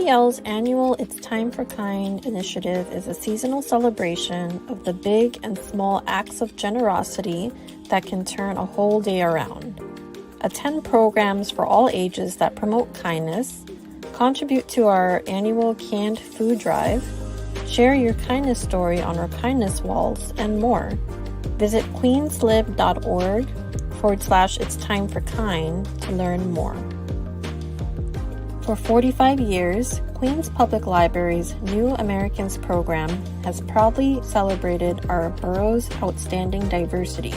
QEL's annual It's Time for Kind initiative is a seasonal celebration of the big and small acts of generosity that can turn a whole day around. Attend programs for all ages that promote kindness, contribute to our annual canned food drive, share your kindness story on our kindness walls, and more. Visit queenslib.org/It's Time for Kind to learn more. For 45 years, Queens Public Library's New Americans program has proudly celebrated our borough's outstanding diversity,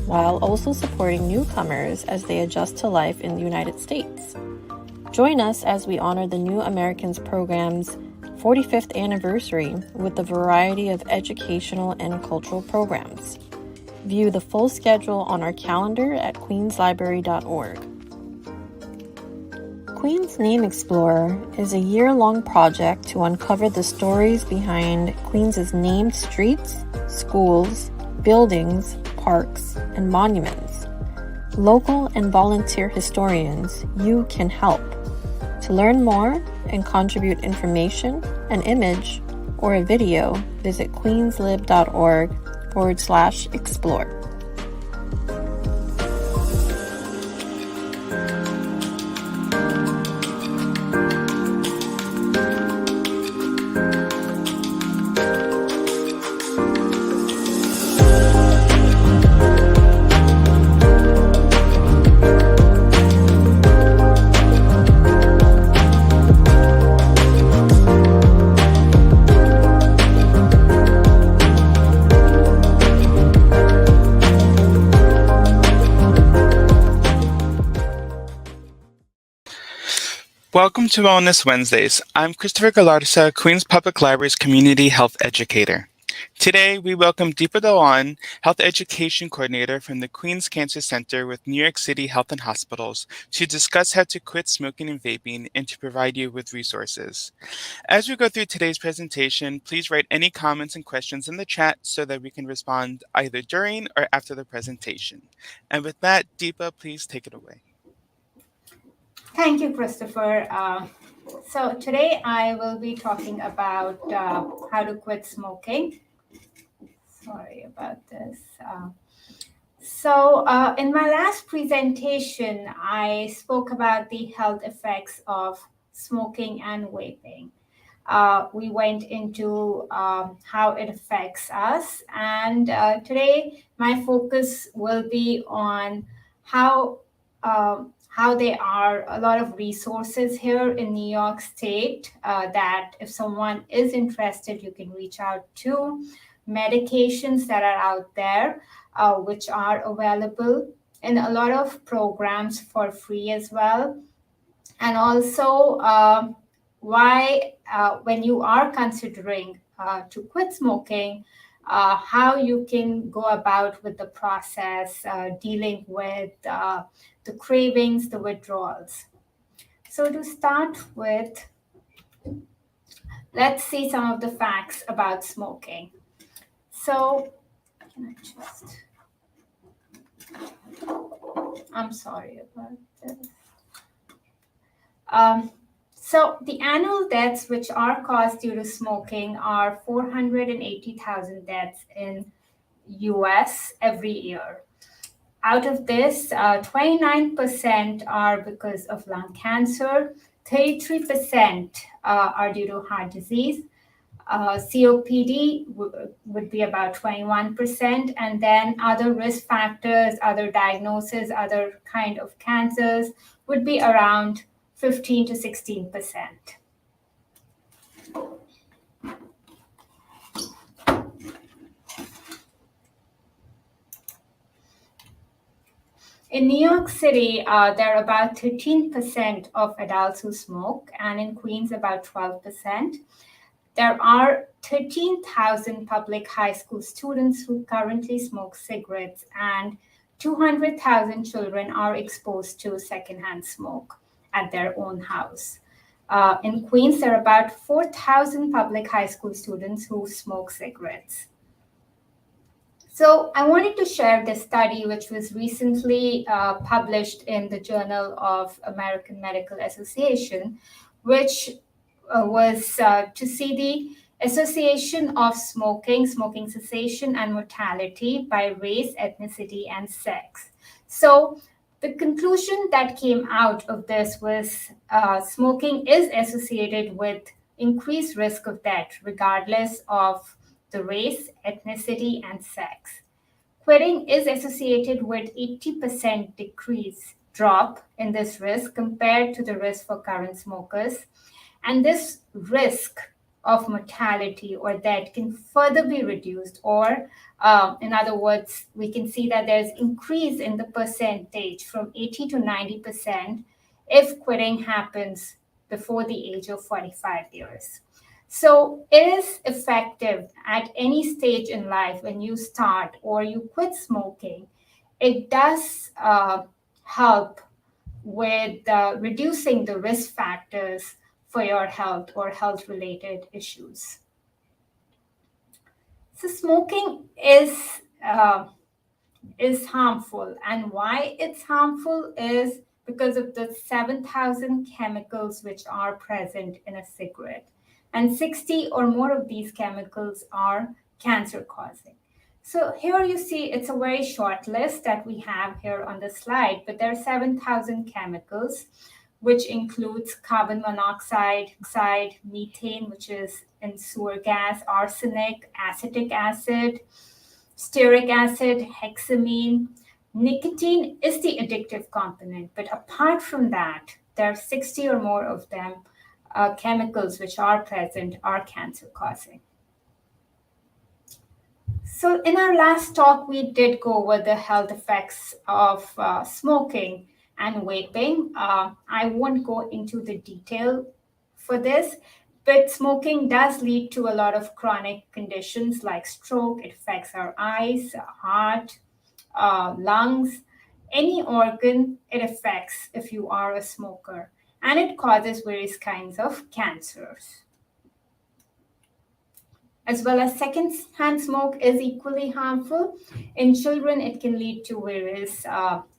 while also supporting newcomers as they adjust to life in the United States. Join us as we honor the New Americans program's 45th anniversary with a variety of educational and cultural programs. View the full schedule on our calendar at queenslibrary.org. Queens Name Explorer is a year-long project to uncover the stories behind Queens' named streets, schools, buildings, parks, and monuments. Local and volunteer historians, you can help. To learn more and contribute information, an image, or a video, visit queenslib.org/explore. Welcome to Wellness Wednesdays. I'm Christopher Galarza, Queens Public Library's Community Health Educator. Today, we welcome Deepa Dhawan, Health Education Coordinator from the Queens Cancer Center with New York City Health and Hospitals, to discuss how to quit smoking and vaping and to provide you with resources. As we go through today's presentation, please write any comments and questions in the chat so that we can respond either during or after the presentation. And with that, Deepa, please take it away. Thank you, Christopher. So today I will be talking about how to quit smoking. Sorry about this. In my last presentation, I spoke about the health effects of smoking and vaping. We went into how it affects us, and today my focus will be on how there are a lot of resources here in New York State that if someone is interested, you can reach out to. Medications that are out there, which are available in a lot of programs for free as well. And also when you are considering to quit smoking, how you can go about with the process, dealing with the cravings, the withdrawals. So to start with, let's see some of the facts about smoking. So, I'm sorry about this. So the annual deaths which are caused due to smoking are 480,000 deaths in US every year. Out of this, 29% are because of lung cancer, 33% are due to heart disease, COPD would be about 21%, and then other risk factors, other diagnoses, other kind of cancers would be around 15 to 16%. In New York City, there are about 13% of adults who smoke, and in Queens, about 12%. There are 13,000 public high school students who currently smoke cigarettes, and 200,000 children are exposed to secondhand smoke at their own house. In Queens, there are about 4,000 public high school students who smoke cigarettes. So I wanted to share this study, which was recently published in the Journal of American Medical Association, which was to see the association of smoking cessation, and mortality by race, ethnicity, and sex. So the conclusion that came out of this was smoking is associated with increased risk of death, regardless of the race, ethnicity, and sex. Quitting is associated with 80% drop in this risk compared to the risk for current smokers. And this risk of mortality or death can further be reduced, or in other words, we can see that there's increase in the percentage from 80 to 90% if quitting happens before the age of 45 years. So it is effective at any stage in life when you start or you quit smoking. It does help with reducing the risk factors for your health or health-related issues. So smoking is harmful, and why it's harmful is because of the 7,000 chemicals which are present in a cigarette, and 60 or more of these chemicals are cancer-causing. So here you see it's a very short list that we have here on the slide, but there are 7,000 chemicals, which includes carbon monoxide, methane, which is in sewer gas, arsenic, acetic acid, stearic acid, hexamine. Nicotine is the addictive component, but apart from that, there are 60 or more of them chemicals which are present are cancer-causing. So in our last talk, we did go over the health effects of smoking and vaping. I won't go into the detail for this, but smoking does lead to a lot of chronic conditions like stroke. It affects our eyes, heart, lungs, any organ it affects if you are a smoker, and it causes various kinds of cancers. As well as secondhand smoke is equally harmful. In children, it can lead to various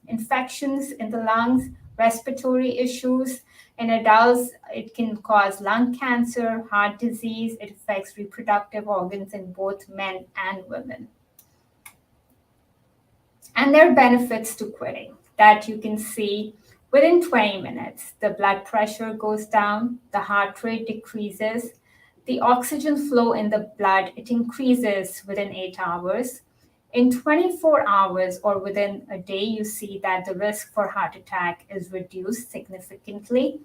infections in the lungs, respiratory issues. In adults, it can cause lung cancer, heart disease. It affects reproductive organs in both men and women. And there are benefits to quitting that you can see within 20 minutes. The blood pressure goes down, the heart rate decreases, the oxygen flow in the blood, it increases within 8 hours. In 24 hours or within a day, you see that the risk for heart attack is reduced significantly.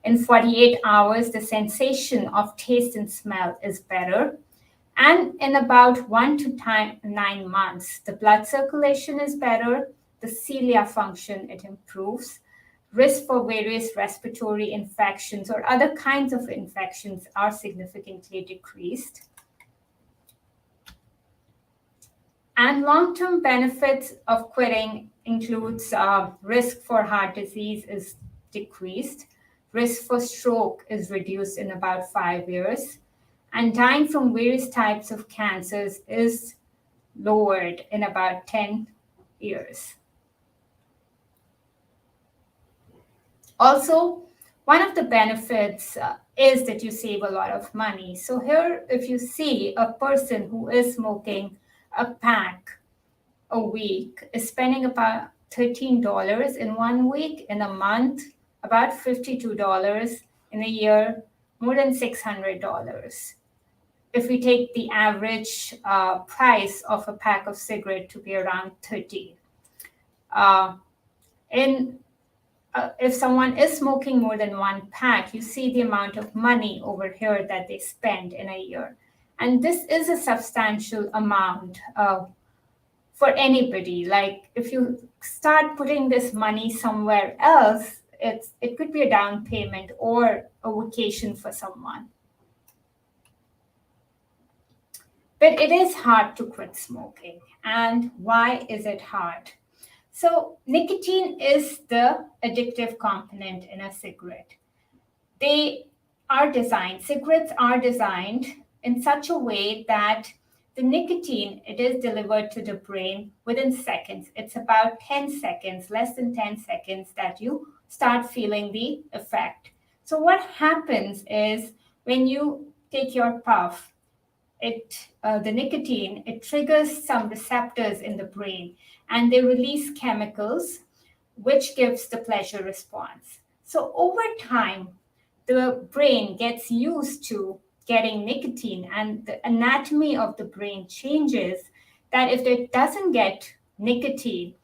In 48 hours, the sensation of taste and smell is better. And in about 1 to 9 months, the blood circulation is better, the cilia function, it improves. Risk for various respiratory infections or other kinds of infections are significantly decreased. And long-term benefits of quitting includes risk for heart disease is decreased, risk for stroke is reduced in about 5 years, and dying from various types of cancers is lowered in about 10 years. Also, one of the benefits is that you save a lot of money. So here, if you see a person who is smoking a pack a week is spending about $13 in 1 week, in a month, about $52, in a year, more than $600. If we take the average price of a pack of cigarette to be around 30. If someone is smoking more than 1 pack, you see the amount of money over here that they spend in a year. And this is a substantial amount for anybody. Like if you start putting this money somewhere else, it could be a down payment or a vacation for someone. But it is hard to quit smoking. And why is it hard? So nicotine is the addictive component in a cigarette. Cigarettes are designed in such a way that the nicotine, it is delivered to the brain within seconds. It's about 10 seconds, less than 10 seconds that you start feeling the effect. So what happens is when you take your puff, the nicotine, it triggers some receptors in the brain, and they release chemicals which gives the pleasure response. So over time, the brain gets used to getting nicotine, and the anatomy of the brain changes that if it doesn't get nicotine,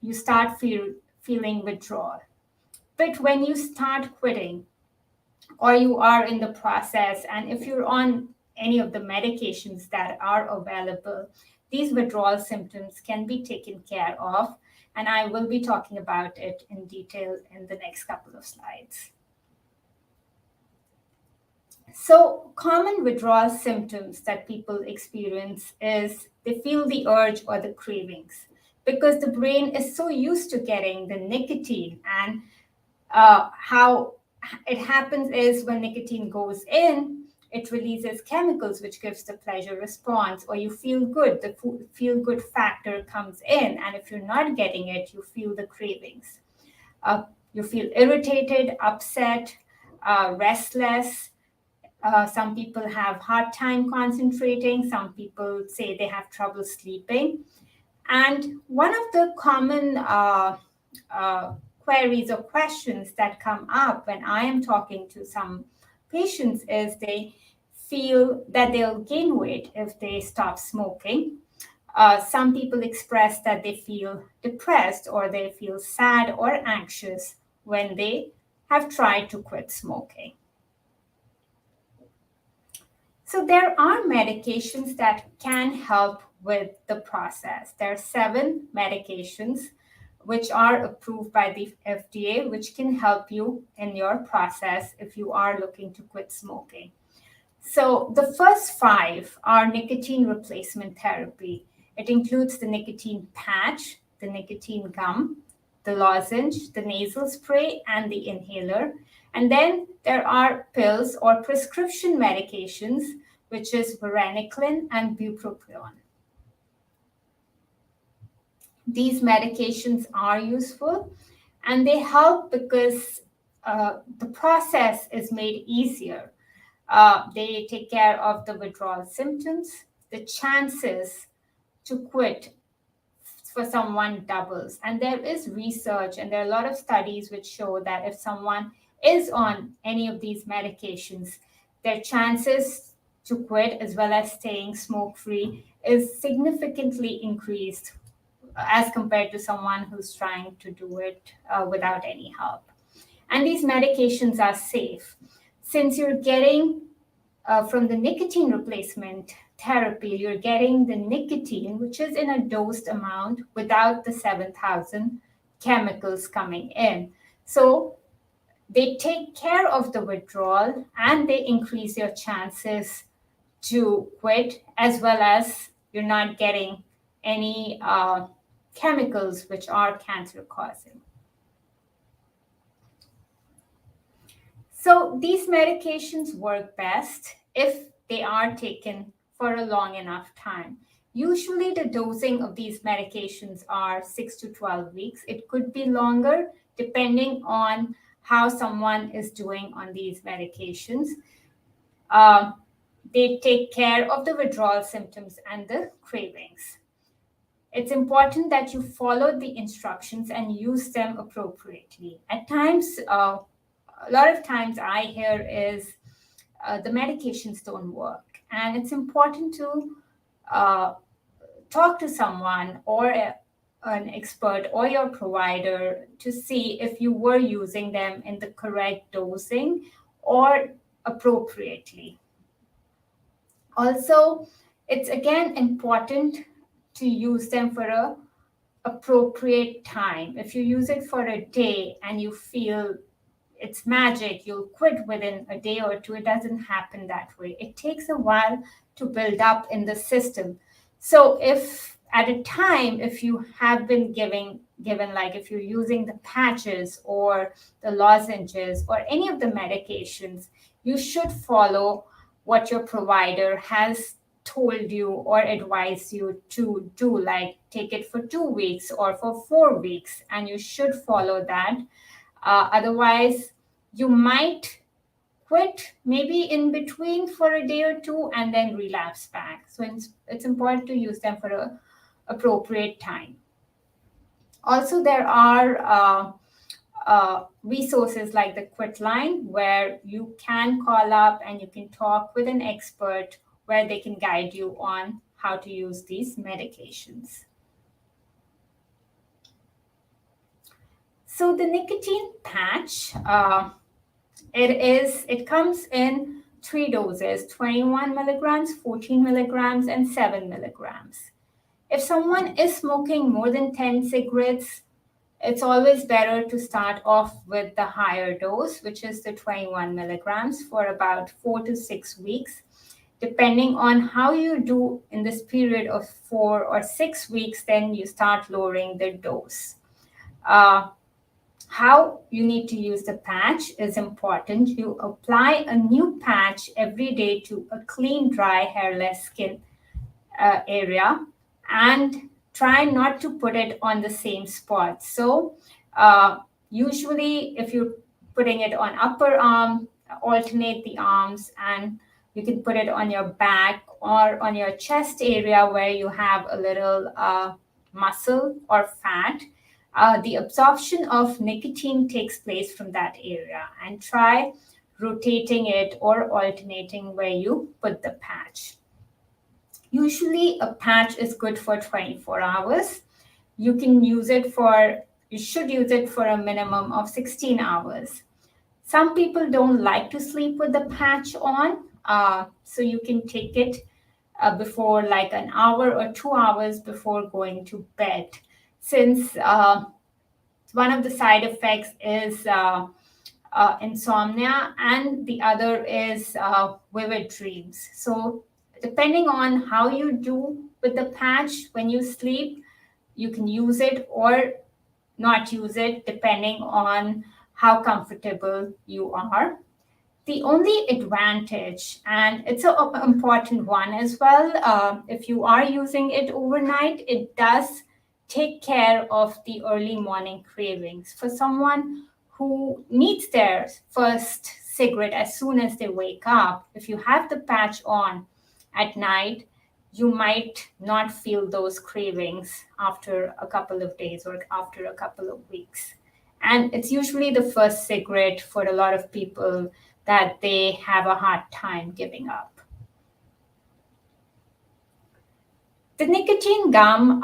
you start feeling withdrawal. But when you start quitting, or you are in the process, and if you're on any of the medications that are available, these withdrawal symptoms can be taken care of. And I will be talking about it in detail in the next couple of slides. So common withdrawal symptoms that people experience is they feel the urge or the cravings because the brain is so used to getting the nicotine. And how it happens is when nicotine goes in, it releases chemicals which gives the pleasure response, or you feel good, the feel good factor comes in, and if you're not getting it, you feel the cravings. You feel irritated, upset, restless. Some people have hard time concentrating. Some people say they have trouble sleeping. And one of the common queries or questions that come up when I am talking to some patients is they feel that they'll gain weight if they stop smoking. Some people express that they feel depressed or they feel sad or anxious when they have tried to quit smoking. So there are medications that can help with the process. There are 7 medications which are approved by the FDA, which can help you in your process if you are looking to quit smoking. So the first 5 are nicotine replacement therapy. It includes the nicotine patch, the nicotine gum, the lozenge, the nasal spray, and the inhaler. And then there are pills or prescription medications, which is varenicline and bupropion. These medications are useful, and they help because the process is made easier. They take care of the withdrawal symptoms. The chances to quit for someone doubles. And there is research, and there are a lot of studies which show that if someone is on any of these medications, their chances to quit as well as staying smoke-free is significantly increased as compared to someone who's trying to do it without any help. And these medications are safe. Since you're getting from the nicotine replacement therapy, you're getting the nicotine, which is in a dosed amount without the 7,000 chemicals coming in. So they take care of the withdrawal and they increase your chances to quit, as well as you're not getting any chemicals which are cancer causing. So these medications work best if they are taken for a long enough time. Usually the dosing of these medications are 6 to 12 weeks. It could be longer depending on how someone is doing on these medications. They take care of the withdrawal symptoms and the cravings. It's important that you follow the instructions and use them appropriately. At times, a lot of times I hear is the medications don't work. And it's important to talk to someone or an expert or your provider to see if you were using them in the correct dosing or appropriately. Also, it's again important to use them for an appropriate time. If you use it for a day and you feel it's magic, you'll quit within a day or two. It doesn't happen that way. It takes a while to build up in the system. So if at a time, if you have been given, like if you're using the patches or the lozenges or any of the medications, you should follow what your provider has told you or advised you to do, like take it for 2 weeks or for 4 weeks, and you should follow that. Otherwise, you might quit maybe in between for a day or two and then relapse back. So it's important to use them for an appropriate time. Also, there are resources like the Quit Line, where you can call up and you can talk with an expert where they can guide you on how to use these medications. So the nicotine patch, it comes in 3 doses, 21 milligrams, 14 milligrams, and 7 milligrams. If someone is smoking more than 10 cigarettes, it's always better to start off with the higher dose, which is the 21 milligrams, for about 4 to 6 weeks. Depending on how you do in this period of 4 or 6 weeks, then you start lowering the dose. How you need to use the patch is important. You apply a new patch every day to a clean, dry, hairless skin area, and try not to put it on the same spot. So usually if you're putting it on upper arm, alternate the arms, and you can put it on your back or on your chest area where you have a little muscle or fat. The absorption of nicotine takes place from that area, and try rotating it or alternating where you put the patch. Usually a patch is good for 24 hours. You should use it for a minimum of 16 hours. Some people don't like to sleep with the patch on, so you can take it before like an hour or 2 hours before going to bed, since one of the side effects is insomnia, and the other is vivid dreams. So depending on how you do with the patch when you sleep, you can use it or not use it depending on how comfortable you are. The only advantage, and it's an important one as well, if you are using it overnight, it does take care of the early morning cravings. For someone who needs their first cigarette as soon as they wake up, if you have the patch on at night, you might not feel those cravings after a couple of days or after a couple of weeks. And it's usually the first cigarette for a lot of people that they have a hard time giving up. The nicotine gum,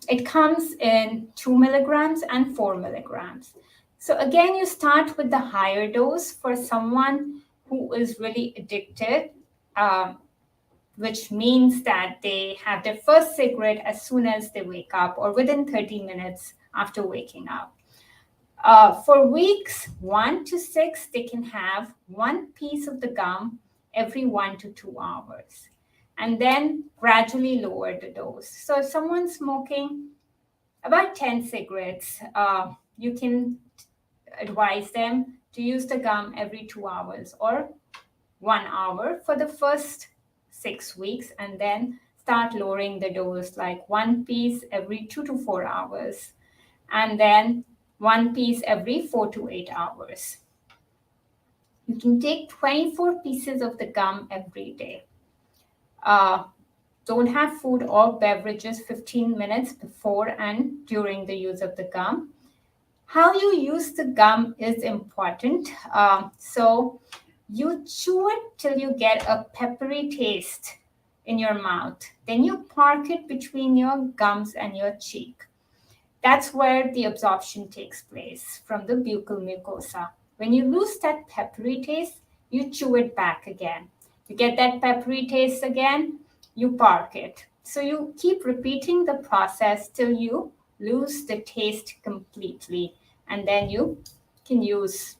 it comes in 2 milligrams and 4 milligrams. So again, you start with the higher dose for someone who is really addicted, which means that they have their first cigarette as soon as they wake up or within 30 minutes after waking up. For weeks 1 to 6, they can have 1 piece of the gum every 1 to 2 hours, and then gradually lower the dose. So if someone's smoking about 10 cigarettes, you can advise them to use the gum every 2 hours or 1 hour for the first 6 weeks, and then start lowering the dose, like 1 piece every 2 to 4 hours, and then 1 piece every 4 to 8 hours. You can take 24 pieces of the gum every day. Don't have food or beverages 15 minutes before and during the use of the gum. How you use the gum is important. So you chew it till you get a peppery taste in your mouth. Then you park it between your gums and your cheek. That's where the absorption takes place from the buccal mucosa. When you lose that peppery taste, you chew it back again. You get that peppery taste again, you park it. So you keep repeating the process till you lose the taste completely. And then you can use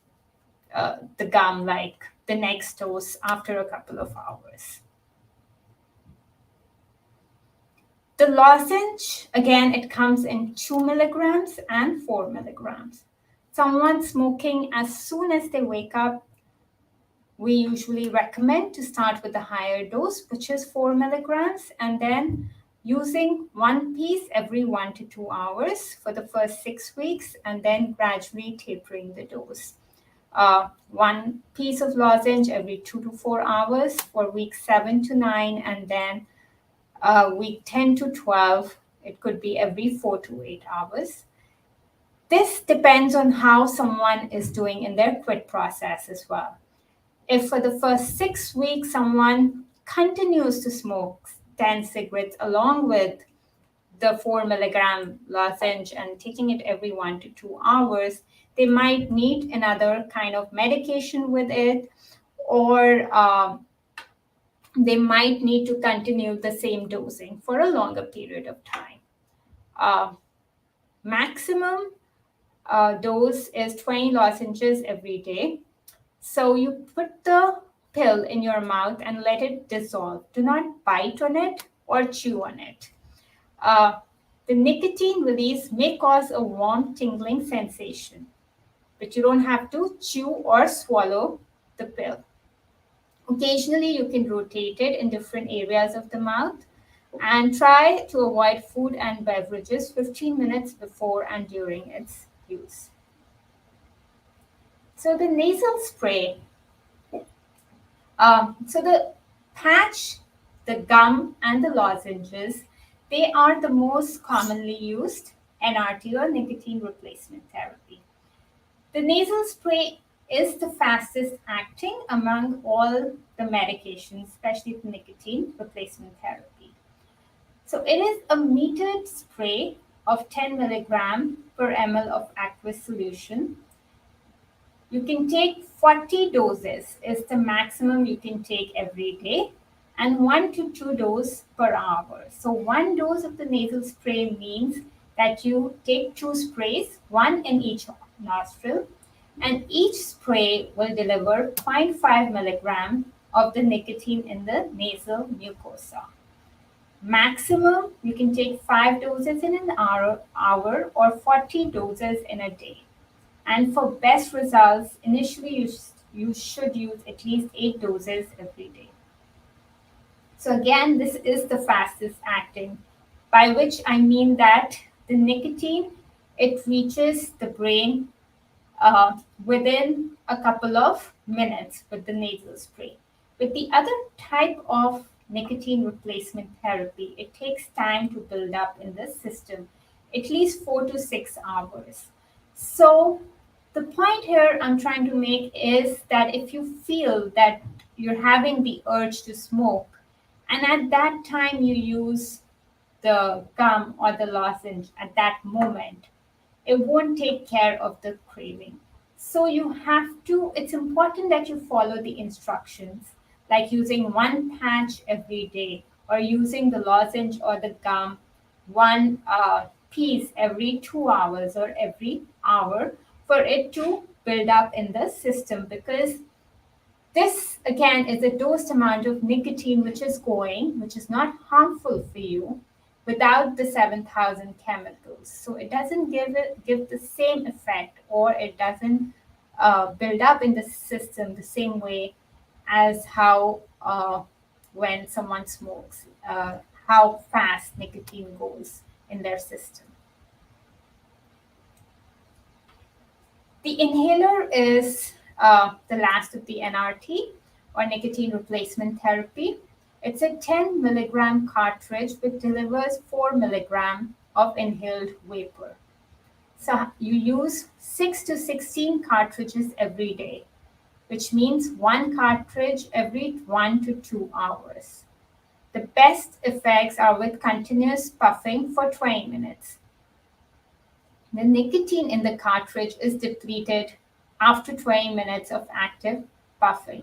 the gum like the next dose after a couple of hours. The lozenge, again, it comes in 2 milligrams and 4 milligrams. Someone smoking as soon as they wake up, we usually recommend to start with the higher dose, which is 4 milligrams, and then using 1 piece every 1 to 2 hours for the first 6 weeks, and then gradually tapering the dose. one piece of lozenge every 2 to 4 hours for week 7 to 9, and then week 10 to 12, it could be every 4 to 8 hours. This depends on how someone is doing in their quit process as well. If for the first 6 weeks someone continues to smoke 10 cigarettes along with the 4 milligram lozenge and taking it every 1 to 2 hours, they might need another kind of medication with it, or they might need to continue the same dosing for a longer period of time. Maximum dose is 20 lozenges every day. So you put the pill in your mouth and let it dissolve. Do not bite on it or chew on it. The nicotine release may cause a warm tingling sensation, but you don't have to chew or swallow the pill. Occasionally, you can rotate it in different areas of the mouth, and try to avoid food and beverages 15 minutes before and during its use. So the nasal spray, so the patch, the gum, and the lozenges, they are the most commonly used NRT or nicotine replacement therapy. The nasal spray is the fastest acting among all the medications, especially the nicotine replacement therapy. So it is a metered spray of 10 milligram per ml of aqueous solution. You can take 40 doses is the maximum you can take every day, and 1 to 2 doses per hour. So 1 dose of the nasal spray means that you take 2 sprays, 1 in each nostril, and each spray will deliver 0.5 milligram of the nicotine in the nasal mucosa. Maximum, you can take 5 doses in an hour or 40 doses in a day. And for best results, initially you should use at least 8 doses every day. So again, this is the fastest acting, by which I mean that the nicotine, it reaches the brain within a couple of minutes with the nasal spray. With the other type of nicotine replacement therapy, it takes time to build up in the system, at least 4 to 6 hours. So the point here I'm trying to make is that if you feel that you're having the urge to smoke, and at that time you use the gum or the lozenge at that moment, it won't take care of the craving. So you have to, it's important that you follow the instructions, like using 1 patch every day, or using the lozenge or the gum 1 piece every 2 hours or every hour for it to build up in the system, because this again is a dosed amount of nicotine which is going, which is not harmful for you, without the 7,000 chemicals. So it doesn't give the same effect, or it doesn't build up in the system the same way as how when someone smokes, how fast nicotine goes in their system. The inhaler is the last of the NRT or nicotine replacement therapy. It's a 10 milligram cartridge which delivers 4 milligram of inhaled vapor. So you use 6 to 16 cartridges every day, which means 1 cartridge every 1 to 2 hours. The best effects are with continuous puffing for 20 minutes. The nicotine in the cartridge is depleted after 20 minutes of active puffing.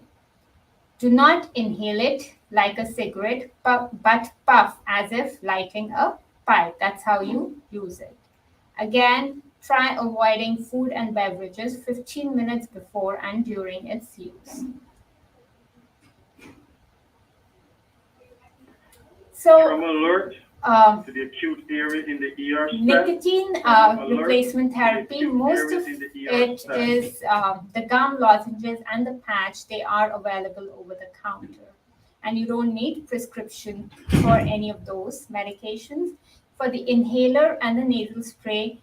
Do not inhale it like a cigarette, but puff as if lighting a pipe. That's how you use it. Again, try avoiding food and beverages 15 minutes before and during its use. So, alert to the acute area in the ER staff. Nicotine replacement therapy, most of it is the gum, lozenges, and the patch. They are available over the counter, and you don't need prescription for any of those medications. For the inhaler and the nasal spray,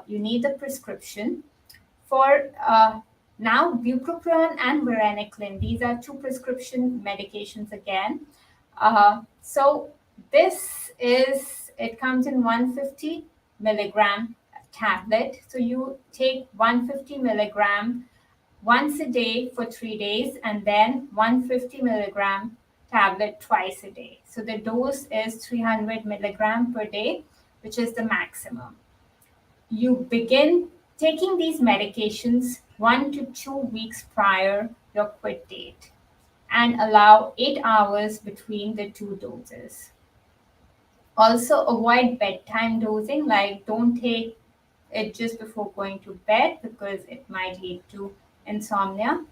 you need the prescription. For Now, bupropion and varenicline, these are two prescription medications again. So it comes in 150 milligram tablet. So you take 150 milligram once a day for 3 days, and then 150 milligram tablet twice a day. So the dose is 300 milligram per day, which is the maximum. You begin taking these medications 1 to 2 weeks prior your quit date and allow 8 hours between the two doses. Also avoid bedtime dosing, like don't take it just before going to bed because it might lead to insomnia.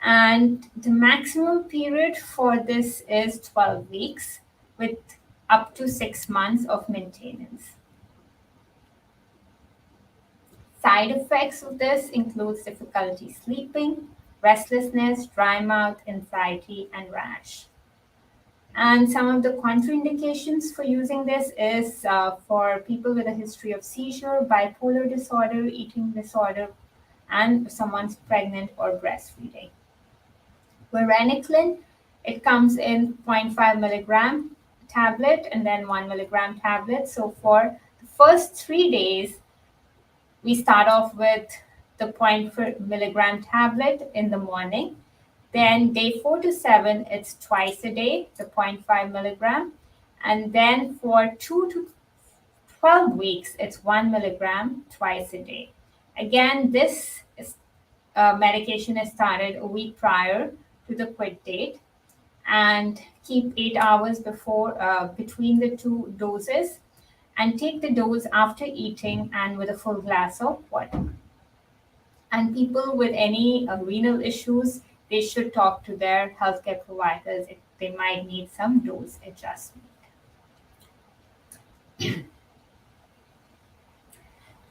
And the maximum period for this is 12 weeks with up to 6 months of maintenance. Side effects of this includes difficulty sleeping, restlessness, dry mouth, anxiety, and rash. And some of the contraindications for using this is for people with a history of seizure, bipolar disorder, eating disorder, and if someone's pregnant or breastfeeding. Varenicline, it comes in 0.5 milligram tablet and then 1 milligram tablet. So for the first 3 days, we start off with the 0.5 milligram tablet in the morning. Then day 4 to 7, it's twice a day, the 0.5 milligram. And then for 2 to 12 weeks, it's 1 milligram twice a day. Again, this medication is started a week prior to the quit date, and keep 8 hours between the two doses, and take the dose after eating and with a full glass of water. And people with any renal issues, they should talk to their healthcare providers if they might need some dose adjustment.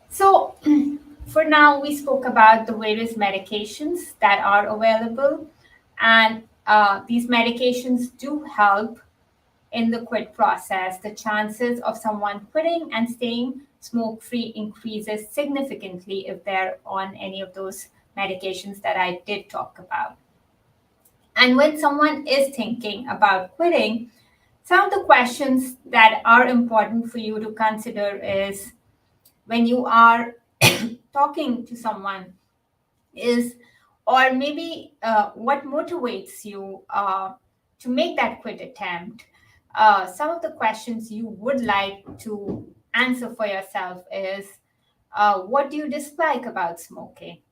So for now, we spoke about the various medications that are available, and these medications do help in the quit process. The chances of someone quitting and staying smoke-free increases significantly if they're on any of those medications that I did talk about. And when someone is thinking about quitting, some of the questions that are important for you to consider is when you are talking to someone or maybe what motivates you to make that quit attempt. Some of the questions you would like to answer for yourself is, what do you dislike about smoking?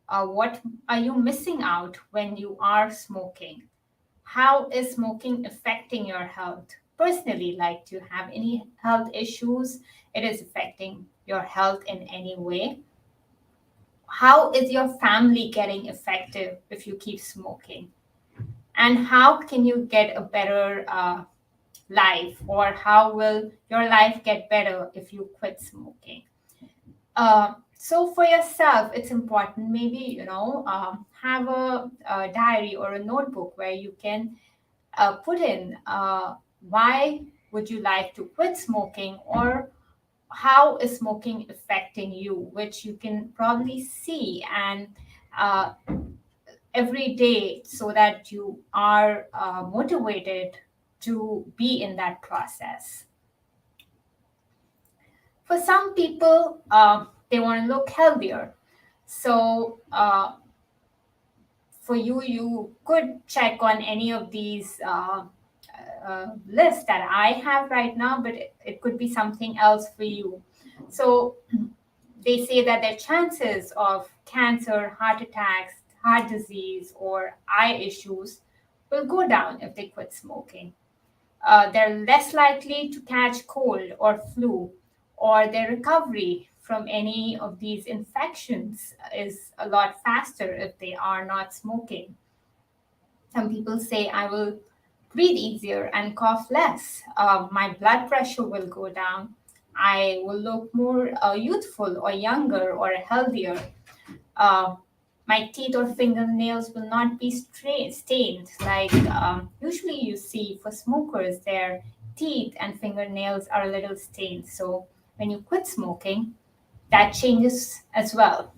What are you missing out when you are smoking? How is smoking affecting your health? Personally, like, do you have any health issues? It is affecting your health in any way? How is your family getting affected if you keep smoking? And how can you get a better life, or how will your life get better if you quit smoking? So for yourself, it's important, maybe, have a diary or a notebook where you can put in why would you like to quit smoking, or how is smoking affecting you, which you can probably see and every day, so that you are motivated to be in that process. For some people, they want to look healthier. So for you could check on any of these lists that I have right now, but it could be something else for you. So they say that their chances of cancer, heart attacks, heart disease, or eye issues will go down if they quit smoking. They're less likely to catch cold or flu, or their recovery from any of these infections is a lot faster if they are not smoking. Some people say, I will breathe easier and cough less. My blood pressure will go down. I will look more youthful or younger or healthier. My teeth or fingernails will not be stained. Like usually you see for smokers, their teeth and fingernails are a little stained. So when you quit smoking, that changes as well.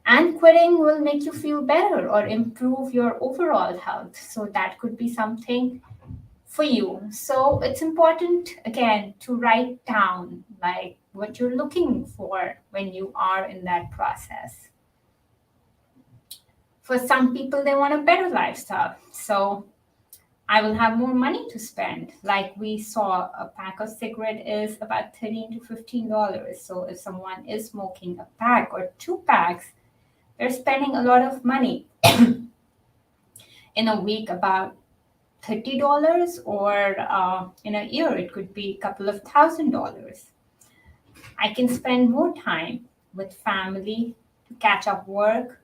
And quitting will make you feel better or improve your overall health. So that could be something for you. So it's important again to write down like what you're looking for when you are in that process. For some people, they want a better lifestyle. So I will have more money to spend. Like we saw, a pack of cigarette is about $13 to $15. So if someone is smoking a pack or 2 packs, they're spending a lot of money in a week, about $30, or in a year, it could be a couple of $1,000. I can spend more time with family to catch up work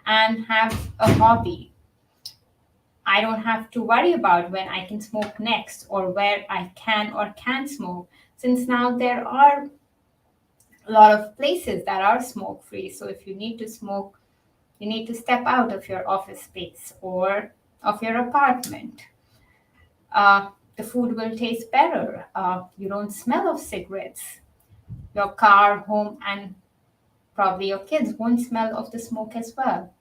and have a hobby. I don't have to worry about when I can smoke next or where I can or can't smoke, since now there are a lot of places that are smoke free. So if you need to smoke, you need to step out of your office space or of your apartment. The food will taste better. You don't smell of cigarettes. Your car, home, and probably your kids won't smell of the smoke as well.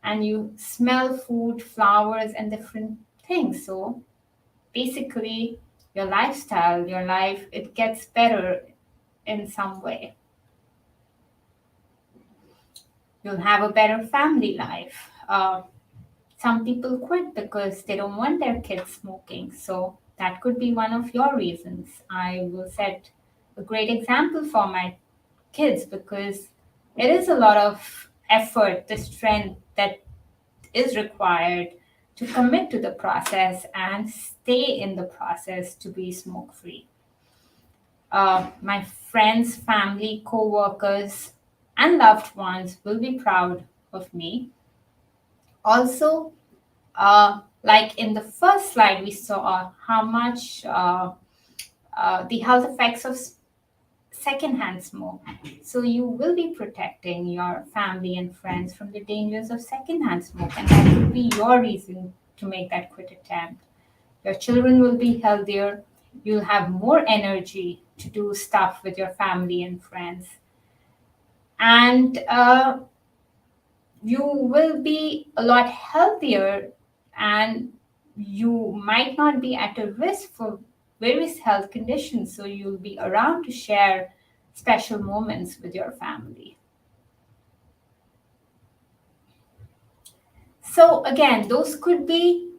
And you smell food, flowers, and different things. So basically, your lifestyle, your life, it gets better in some way. You'll have a better family life. Some people quit because they don't want their kids smoking. So that could be one of your reasons. I will set a great example for my kids because it is a lot of effort, the strength that is required to commit to the process and stay in the process to be smoke free. My friends, family, co workers, and loved ones will be proud of me. Also, like in the first slide, we saw how much the health effects of secondhand smoke. So you will be protecting your family and friends from the dangers of secondhand smoke, and that will be your reason to make that quit attempt. Your children will be healthier. You'll have more energy to do stuff with your family and friends. And you will be a lot healthier, and you might not be at a risk for various health conditions. So you'll be around to share special moments with your family. So again, those could be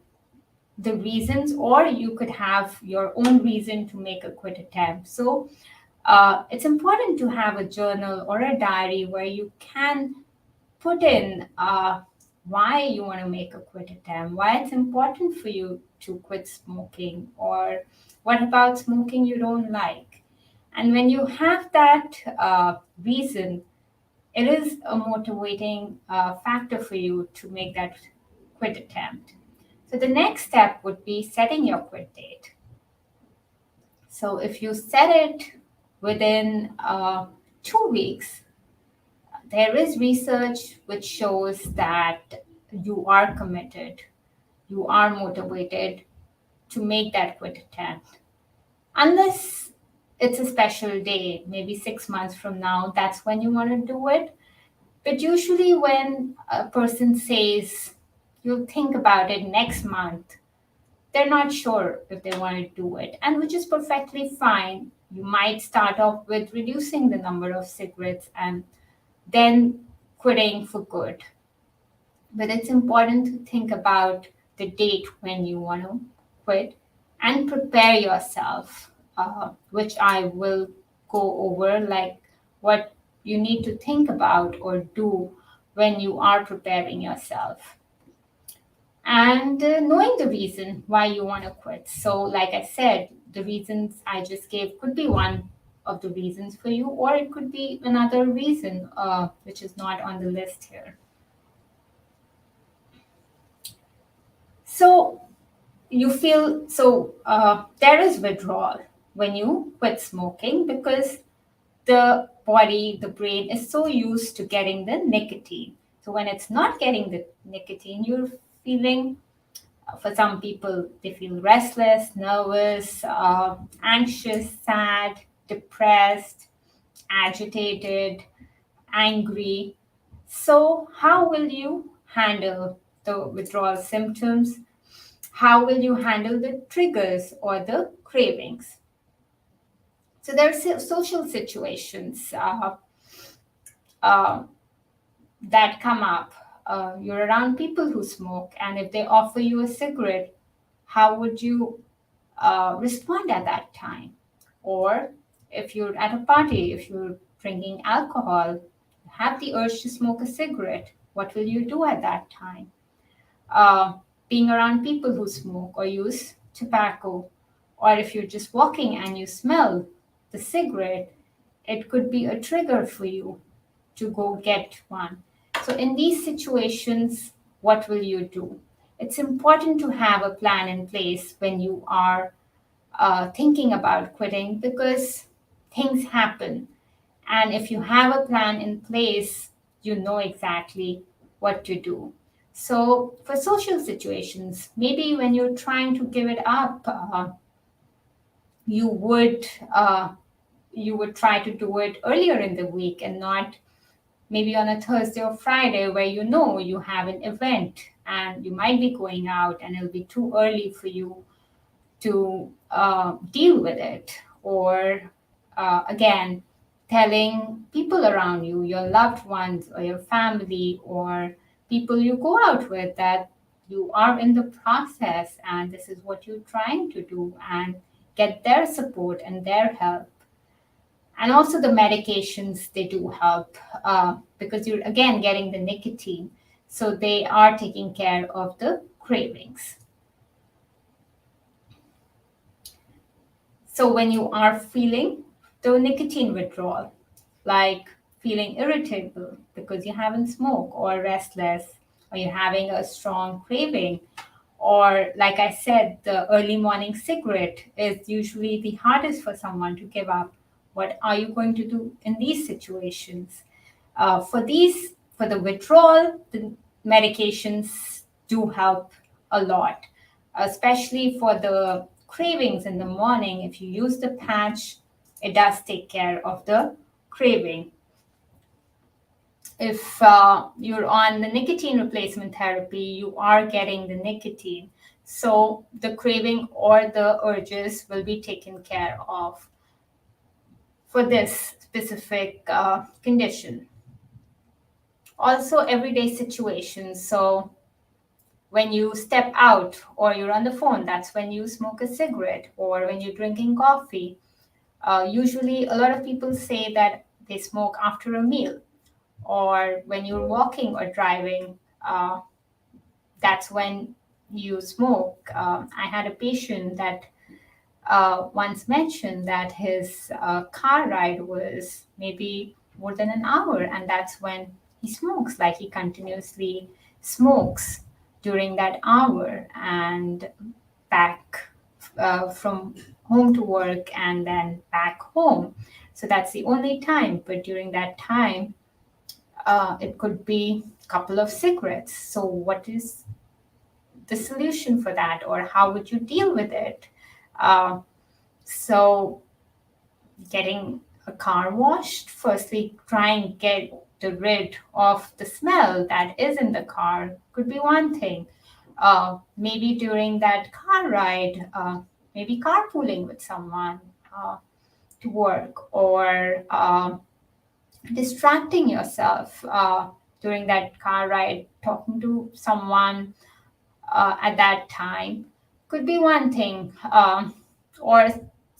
the reasons, or you could have your own reason to make a quit attempt. So it's important to have a journal or a diary where you can put in why you want to make a quit attempt, why it's important for you to quit smoking, or what about smoking you don't like. And when you have that reason, it is a motivating factor for you to make that quit attempt. So the next step would be setting your quit date. So if you set it within 2 weeks, there is research which shows that you are committed, you are motivated to make that quit attempt. Unless it's a special day, maybe 6 months from now, that's when you want to do it. But usually, when a person says, you'll think about it next month, they're not sure if they want to do it, and which is perfectly fine. You might start off with reducing the number of cigarettes and then quitting for good. But it's important to think about the date when you want to quit and prepare yourself, which I will go over, like what you need to think about or do when you are preparing yourself. And knowing the reason why you want to quit. So, like I said, the reasons I just gave could be one of the reasons for you, or it could be another reason which is not on the list here. So you feel there is withdrawal when you quit smoking because the body, the brain is so used to getting the nicotine. So when it's not getting the nicotine, you're feeling, for some people, they feel restless, nervous, anxious, sad, depressed, agitated, angry. So how will you handle the withdrawal symptoms? How will you handle the triggers or the cravings? So there are social situations uh, that come up. You're around people who smoke, and if they offer you a cigarette, how would you respond at that time? Or if you're at a party, if you're drinking alcohol, have the urge to smoke a cigarette, what will you do at that time? Uh, Being around people who smoke or use tobacco, or if you're just walking and you smell the cigarette, it could be a trigger for you to go get one. So, in these situations, what will you do? It's important to have a plan in place when you are thinking about quitting, because things happen. And if you have a plan in place, you know exactly what to do. So, for social situations, maybe when you're trying to give it up, you would uh, you would try to do it earlier in the week and not maybe on a Thursday or Friday where you know you have an event and you might be going out and it'll be too early for you to deal with it. Or again, telling people around you, your loved ones or your family or people you go out with, that you are in the process and this is what you're trying to do, and get their support and their help. And also the medications, they do help because you're again getting the nicotine. So they are taking care of the cravings. So when you are feeling the nicotine withdrawal, like feeling irritable because you haven't smoked, or restless, or you're having a strong craving, or like I said, the early morning cigarette is usually the hardest for someone to give up. What are you going to do in these situations? For the withdrawal, the medications do help a lot, especially for the cravings in the morning. If you use the patch, it does take care of the craving. If you're on the nicotine replacement therapy, you are getting the nicotine. So the craving or the urges will be taken care of for this specific condition. Also, everyday situations. So when you step out or you're on the phone, that's when you smoke a cigarette, or when you're drinking coffee. Usually, a lot of people say that they smoke after a meal, or when you're walking or driving, that's when you smoke. I had a patient that once mentioned that his car ride was maybe more than an hour, and that's when he smokes. Like, he continuously smokes during that hour and back from home to work and then back home. So that's the only time. But during that time, it could be a couple of cigarettes. So what is the solution for that, or how would you deal with it? So getting a car washed, firstly try and get rid of the smell that is in the car, could be one thing. Maybe during that car ride, maybe carpooling with someone to work, or distracting yourself during that car ride, talking to someone at that time could be one thing. Or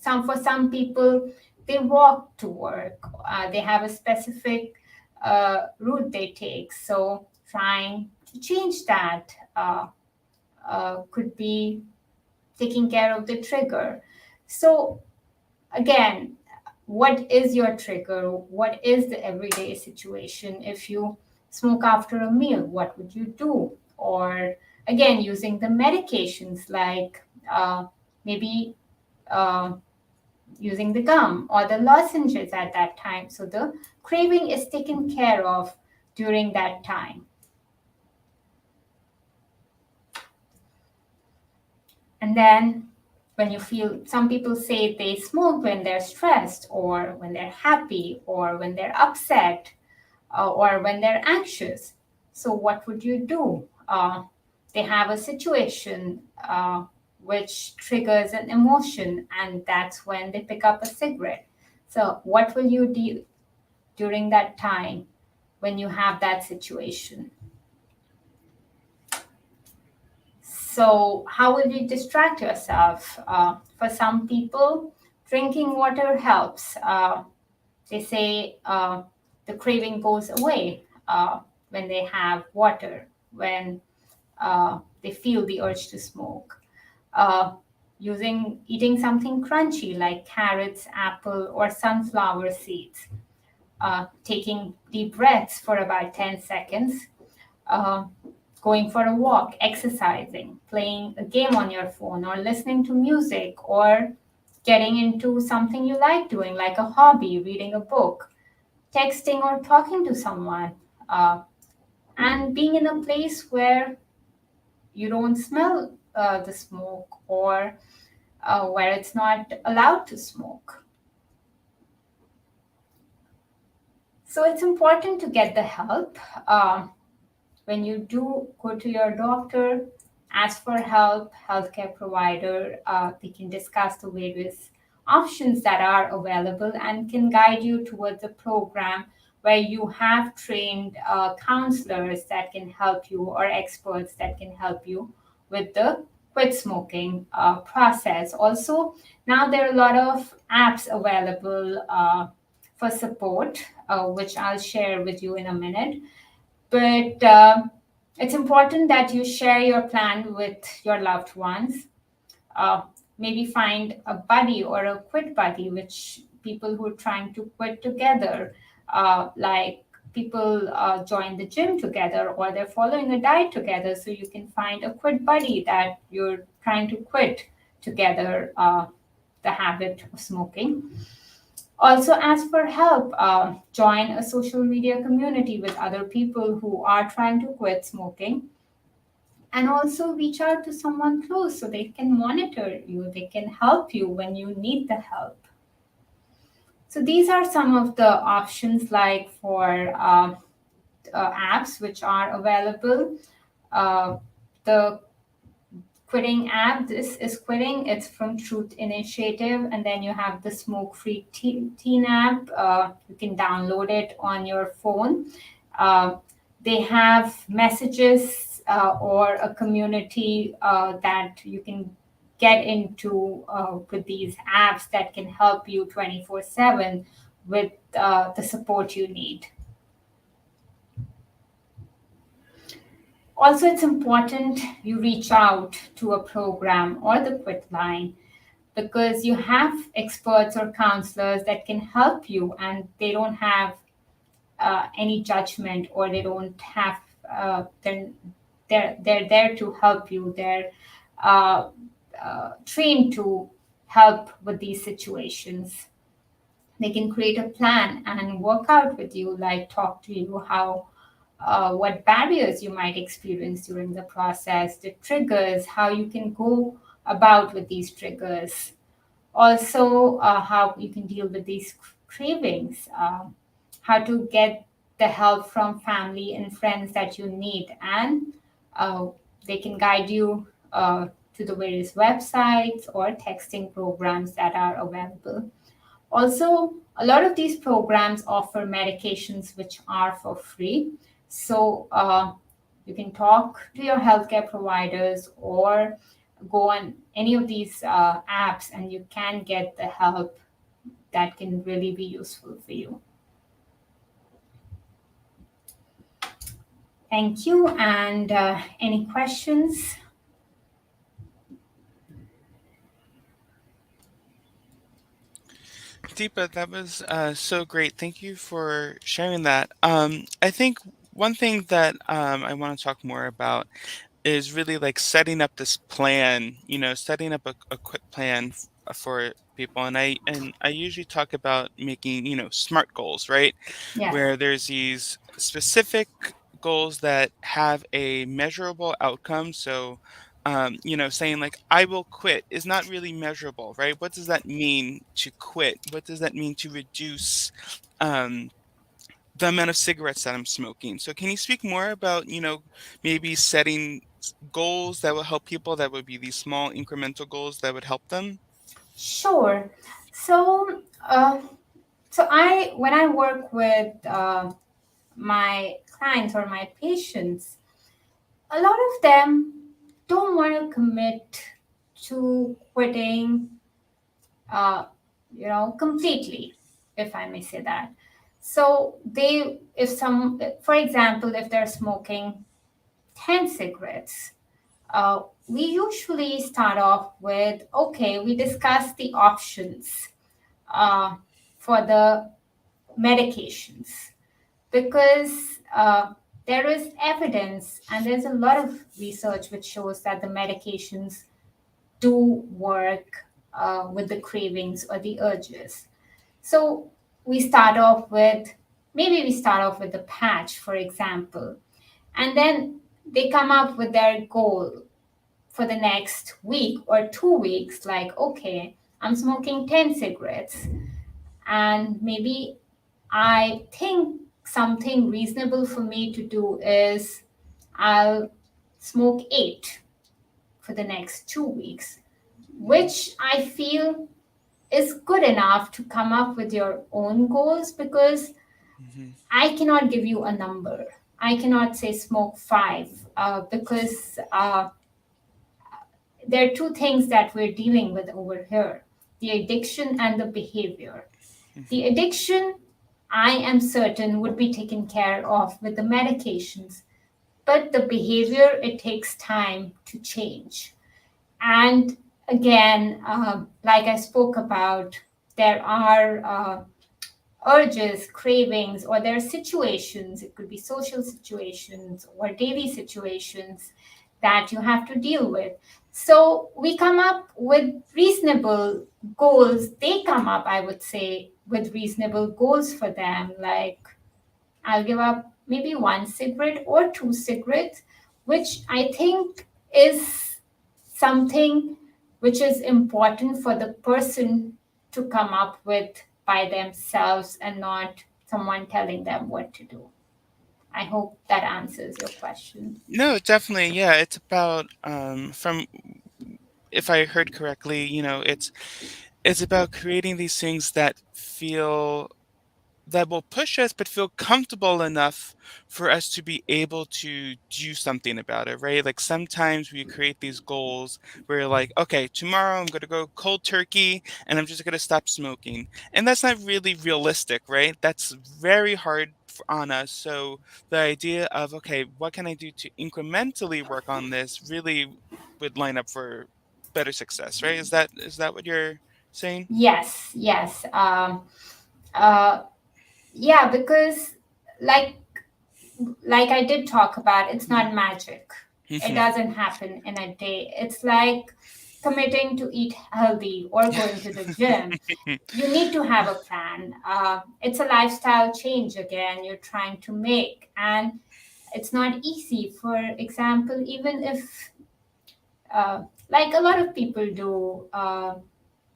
for some people, they walk to work. They have a specific route they take. So trying to change that could be taking care of the trigger. So again, what is your trigger? What is the everyday situation? If you smoke after a meal, what would you do? Or again, using the medications, like maybe using the gum or the lozenges at that time. So the craving is taken care of during that time. And then when you feel, some people say they smoke when they're stressed, or when they're happy, or when they're upset. or when they're anxious. So what would you do? They have a situation which triggers an emotion, and that's when they pick up a cigarette. So what will you do during that time when you have that situation? So how will you distract yourself? For some people, drinking water helps. They say the craving goes away when they have water, when they feel the urge to smoke. Uh, Eating something crunchy like carrots, apple, or sunflower seeds. Taking deep breaths for about 10 seconds. Uh, Going for a walk, exercising, playing a game on your phone, or listening to music, or getting into something you like doing, like a hobby, reading a book, texting or talking to someone, and being in a place where you don't smell the smoke, or where it's not allowed to smoke. So it's important to get the help. When you do go to your doctor, ask for help, healthcare provider, they can discuss the various options that are available and can guide you towards a program where you have trained counselors that can help you, or experts that can help you with the quit smoking process. Also, now there are a lot of apps available for support, which I'll share with you in a minute. But it's important that you share your plan with your loved ones. Uh, Maybe find a buddy or a quit buddy, which people who are trying to quit together, like people join the gym together, or they're following a diet together. So you can find a quit buddy that you're trying to quit together the habit of smoking. Also, ask for help. Join a social media community with other people who are trying to quit smoking. And also reach out to someone close so they can monitor you, they can help you when you need the help. So, these are some of the options like for apps which are available. The quitting app, this is quitting, it's from Truth Initiative. And then you have the Smoke Free Teen app. You can download it on your phone. They have messages or a community that you can get into with these apps that can help you 24/7 with the support you need. Also, it's important you reach out to a program or the quit line, because you have experts or counselors that can help you, and they don't have any judgment, or they don't have they're there to help you. They're uh, trained to help with these situations. They can create a plan and work out with you, like talk to you how what barriers you might experience during the process, the triggers, how you can go about with these triggers. Also, how you can deal with these cravings, how to get the help from family and friends that you need, and they can guide you to the various websites or texting programs that are available. Also, a lot of these programs offer medications which are for free. So you can talk to your healthcare providers, or go on any of these apps, and you can get the help that can really be useful for you. Thank you. And any questions? Deepa, that was so great. Thank you for sharing that. I think one thing that I want to talk more about is really like setting up this plan, setting up a quick plan for people. And I usually talk about making, SMART goals, right? Yes. Where there's these specific goals that have a measurable outcome. So, saying like, I will quit is not really measurable, right? What does that mean to quit? What does that mean to reduce um, the amount of cigarettes that I'm smoking. So can you speak more about, maybe setting goals that will help people, that would be these small incremental goals that would help them? Sure. So, when I work with my clients or my patients, a lot of them don't want to commit to quitting, completely, if I may say that. So for example, if they're smoking 10 cigarettes, we usually start off with, okay, we discuss the options for the medications, because there is evidence and there's a lot of research which shows that the medications do work with the cravings or the urges. So maybe we start off with the patch, for example, and then they come up with their goal for the next week or 2 weeks, like, okay, I'm smoking 10 cigarettes, and maybe I think something reasonable for me to do is I'll smoke 8 for the next 2 weeks, which I feel is good enough to come up with your own goals, because I cannot give you a number. I cannot say smoke 5 because there are two things that we're dealing with over here: the addiction and the behavior. The addiction, I am certain, would be taken care of with the medications, but the behavior, it takes time to change. And again, like I spoke about, there are urges, cravings, or there are situations, it could be social situations or daily situations that you have to deal with. So we come up with reasonable goals. They come up, I would say, with reasonable goals for them, like, I'll give up maybe 1 cigarette or 2 cigarettes, which I think is something which is important for the person to come up with by themselves and not someone telling them what to do. I hope that answers your question. No, definitely. Yeah, it's about from if I heard correctly, it's about creating these things that will push us but feel comfortable enough for us to be able to do something about it, right? Like sometimes we create these goals where like, okay, tomorrow I'm going to go cold turkey and I'm just going to stop smoking. And that's not really realistic, right? That's very hard on us. So the idea of, okay, what can I do to incrementally work on this really would line up for better success, right? Is that what you're saying? Yes, yes. Uh, yeah, because like I did talk about, it's not magic. It doesn't happen in a day. It's like committing to eat healthy or going to the gym. You need to have a plan. It's a lifestyle change again you're trying to make, and it's not easy. For example, even if, like a lot of people do,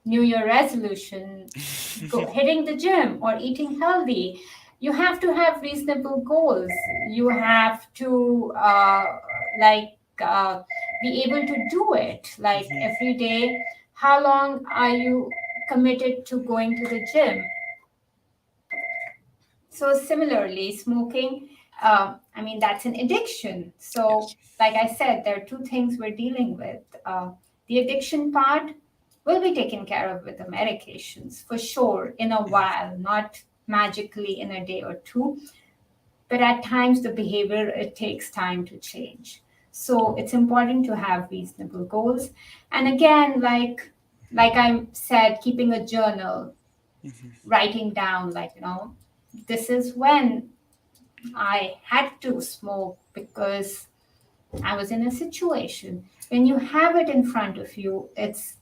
New Year resolution, hitting the gym or eating healthy, you have to have reasonable goals. You have to be able to do it, like every day. How long are you committed to going to the gym? So similarly, smoking, that's an addiction. So like I said, there are two things we're dealing with. The addiction part will be taken care of with the medications for sure, in a while, not magically in a day or two. But at times the behavior, it takes time to change. So it's important to have reasonable goals. And again, like I said, keeping a journal, writing down, this is when I had to smoke because I was in a situation. When you have it in front of you, it's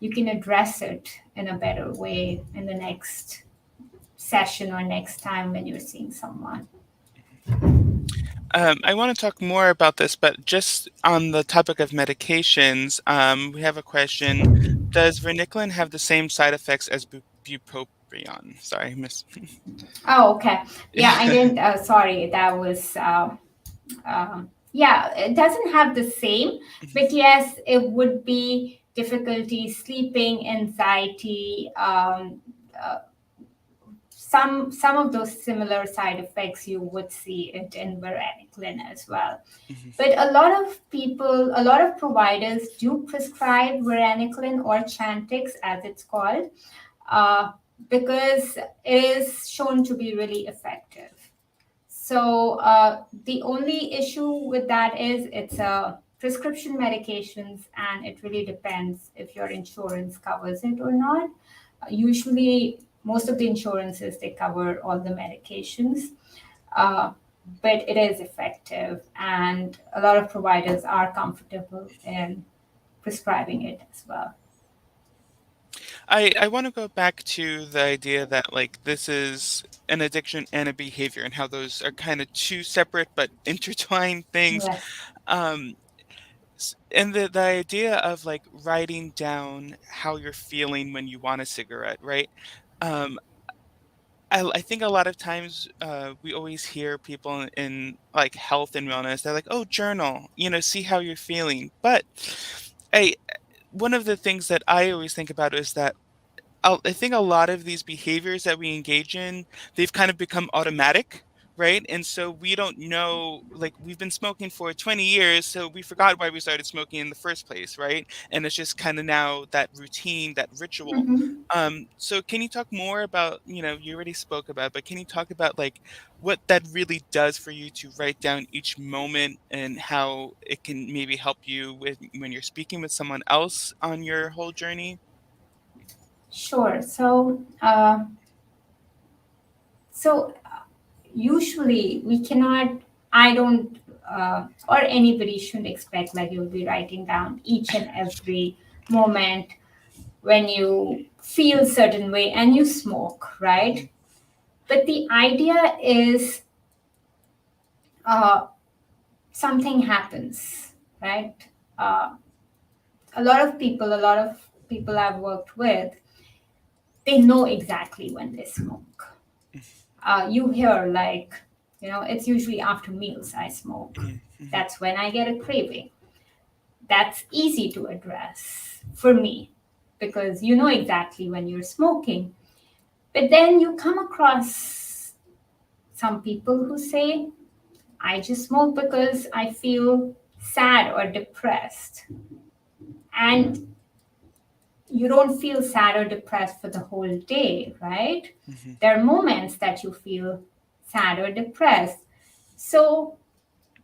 you can address it in a better way in the next session or next time when you're seeing someone. I want to talk more about this, but just on the topic of medications, we have a question. Does varenicline have the same side effects as bupropion? beyond. Sorry, Miss. Oh, okay. Yeah, I didn't, sorry, that was, yeah, it doesn't have the same, but yes, it would be difficulty sleeping, anxiety, some of those similar side effects you would see it in varenicline as well. But a lot of providers do prescribe varenicline or Chantix, as it's called, because it is shown to be really effective. So the only issue with that is it's a prescription medications, and it really depends if your insurance covers it or not. Usually, most of the insurances, they cover all the medications, but it is effective, and a lot of providers are comfortable in prescribing it as well. I want to go back to the idea that like this is an addiction and a behavior, and how those are kind of two separate but intertwined things. Yes. Um, and the idea of like writing down how you're feeling when you want a cigarette, right? Um, I think a lot of times we always hear people in like health and wellness, they're like, oh, journal, see how you're feeling. But I, one of the things that I always think about is that I think a lot of these behaviors that we engage in, they've kind of become automatic, right? And so we don't know, like we've been smoking for 20 years, so we forgot why we started smoking in the first place, right? And it's just kind of now that routine, that ritual. Mhm. So can you talk more about, you already spoke about, but can you talk about like what that really does for you to write down each moment, and how it can maybe help you with when you're speaking with someone else on your whole journey? Sure. Usually we cannot, I don't, or anybody shouldn't expect like you'll be writing down each and every moment when you feel certain way and you smoke, right? But the idea is something happens, right? A lot of people I've worked with, they know exactly when they smoke. You hear like, it's usually after meals I smoke. That's when I get a craving. That's easy to address for me, because you know exactly when you're smoking. But then you come across some people who say, I just smoke because I feel sad or depressed. And you don't feel sad or depressed for the whole day, right? There are moments that you feel sad or depressed. So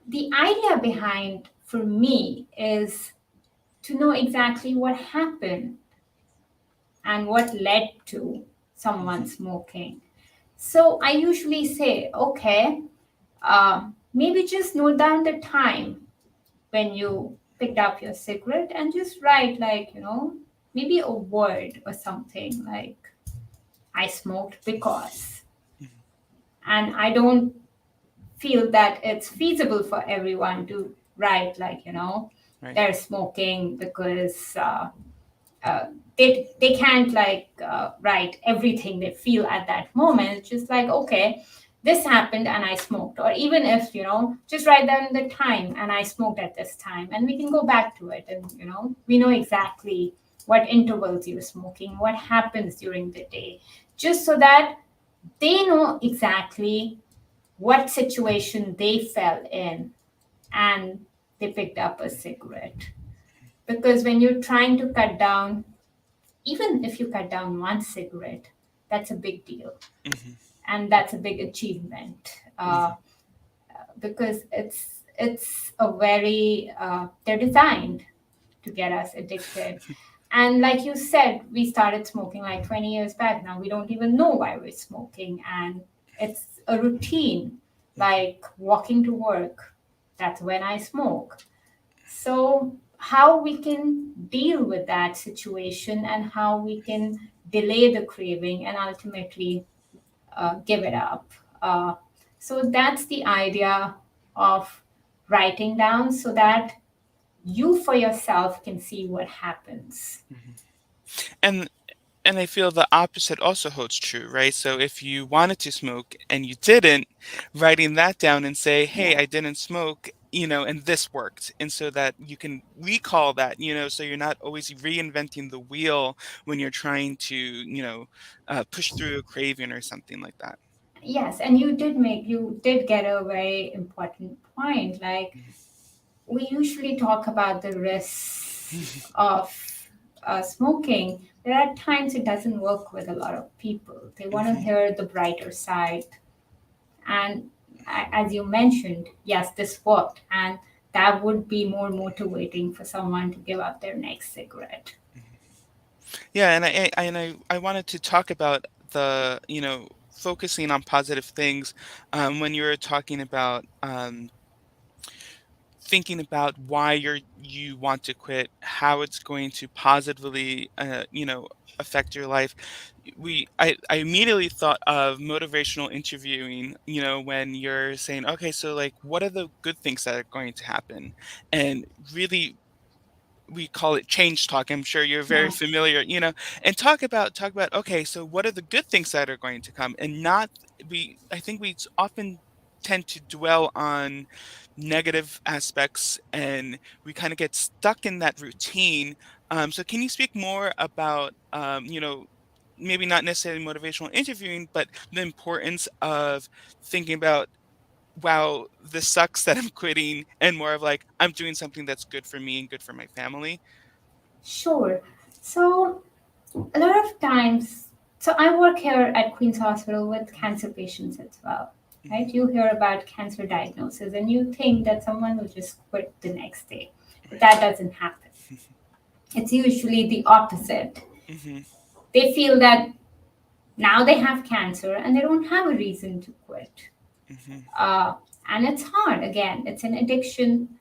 the idea behind, for me, is to know exactly what happened and what led to someone smoking. So I usually say, okay, maybe just note down the time when you picked up your cigarette, and just write like, maybe a word or something like, I smoked because. And I don't feel that it's feasible for everyone to write like, Right. they're smoking because they can't like write everything they feel at that moment. It's just like, okay, this happened and I smoked. Or even if, just write down the time and I smoked at this time, and we can go back to it. And, we know exactly what intervals you're smoking, what happens during the day, just so that they know exactly what situation they fell in and they picked up a cigarette. Because when you're trying to cut down, even if you cut down one cigarette, that's a big deal. And that's a big achievement, because it's a very, they're designed to get us addicted. And like you said, we started smoking like 20 years back. Now we don't even know why we're smoking. And it's a routine, like walking to work. That's when I smoke. So how we can deal with that situation, and how we can delay the craving and ultimately give it up. So that's the idea of writing down, so that you for yourself can see what happens. And And I feel the opposite also holds true, right? So if you wanted to smoke and you didn't, writing that down and say, hey, Yeah. I didn't smoke, and this worked. And so that you can recall that, so you're not always reinventing the wheel when you're trying to, push through a craving or something like that. Yes, and you did get a very important point. Like, we usually talk about the risks of smoking. There are times it doesn't work with a lot of people. They want to Mhm. hear the brighter side. And as you mentioned, yes, this worked. And that would be more motivating for someone to give up their next cigarette. Yeah, and I wanted to talk about the, focusing on positive things when you were talking about thinking about why you want to quit, how it's going to positively, affect your life. I immediately thought of motivational interviewing, when you're saying, okay, so like, what are the good things that are going to happen? And really, we call it change talk. I'm sure you're very Yeah. familiar, and talk about, okay, so what are the good things that are going to come? And not I think we often tend to dwell on negative aspects, and we kind of get stuck in that routine. So can you speak more about, maybe not necessarily motivational interviewing, but the importance of thinking about, wow, this sucks that I'm quitting, and more of like, I'm doing something that's good for me and good for my family. Sure. So, a lot of times, so I work here at Queen's Hospital with cancer patients as well, right? Mhm. You hear about cancer diagnosis and you think that someone will just quit the next day. But Right. that doesn't happen. It's usually the opposite. Mhm. They feel that now they have cancer and they don't have a reason to quit. Mhm. Uh, and it's hard. Again, it's an addiction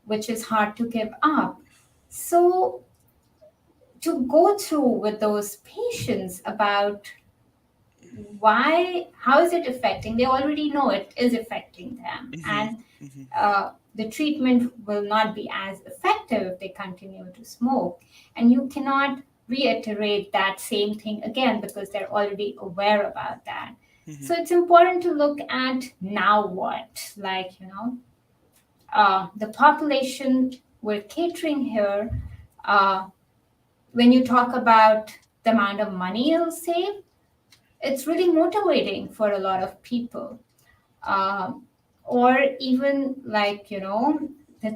which is hard to give up. So, to go through with those patients about how is it affecting, they already know it is affecting them, Mhm. and Mhm. the treatment will not be as effective if they continue to smoke, and you cannot reiterate that same thing again because they're already aware about that. So Mhm. it's important to look at now what, like, the population we're catering here. When you talk about the amount of money you'll save, it's really motivating for a lot of people. Um, or even like, the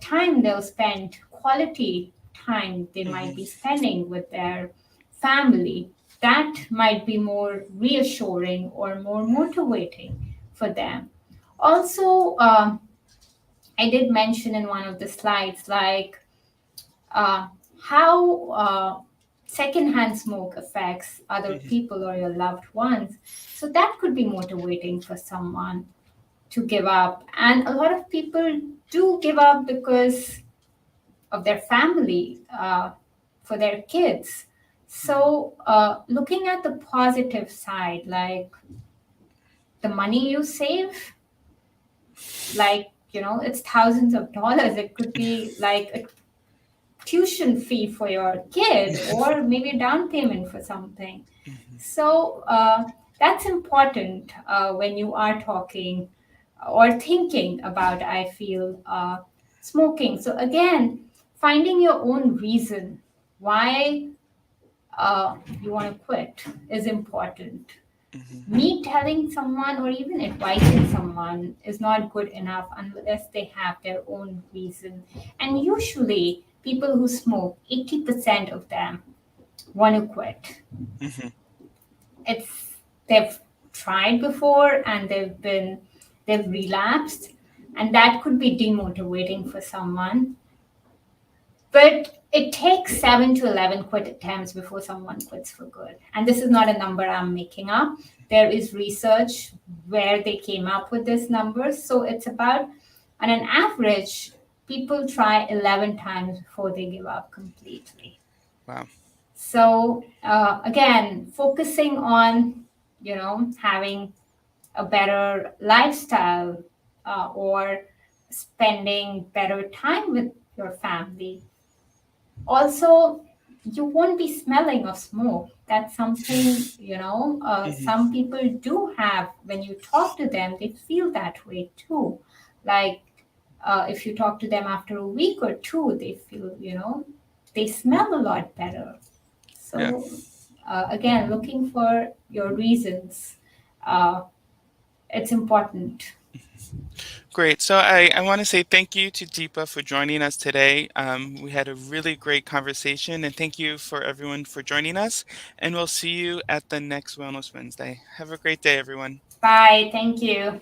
time they'll spend, quality time they might Mhm. be spending with their family, that might be more reassuring or more motivating for them. Also, I did mention in one of the slides, like, uh, how secondhand smoke affects other Mhm. people or your loved ones. So that could be motivating for someone to give up. And a lot of people do give up because of their family, for their kids. Mhm. So, looking at the positive side, like the money you save, like, it's thousands of dollars. It could be like a tuition fee for your kid or maybe a down payment for something. Mhm. So that's important when you are talking or thinking about, I feel, smoking. So again, finding your own reason why you want to quit is important. Mhm. Me telling someone or even advising someone is not good enough unless they have their own reason. And usually, people who smoke, 80% of them want to quit. Mhm. It's they've tried before and they've relapsed, and that could be demotivating for someone. But it takes 7 to 11 quit attempts before someone quits for good. And this is not a number I'm making up. There is research where they came up with this number. So it's about, on an average, people try 11 times before they give up completely. Wow. So again, focusing on, having a better lifestyle, or spending better time with your family, Also, you won't be smelling of smoke. That's something, some people do have. When you talk to them, they feel that way too. Like if you talk to them after a week or two, they feel, they smell a lot better. So, again, looking for your reasons, it's important. Great. So I want to say thank you to Deepa for joining us today. We had a really great conversation, and thank you for everyone for joining us. And we'll see you at the next Wellness Wednesday. Have a great day, everyone. Bye. Thank you.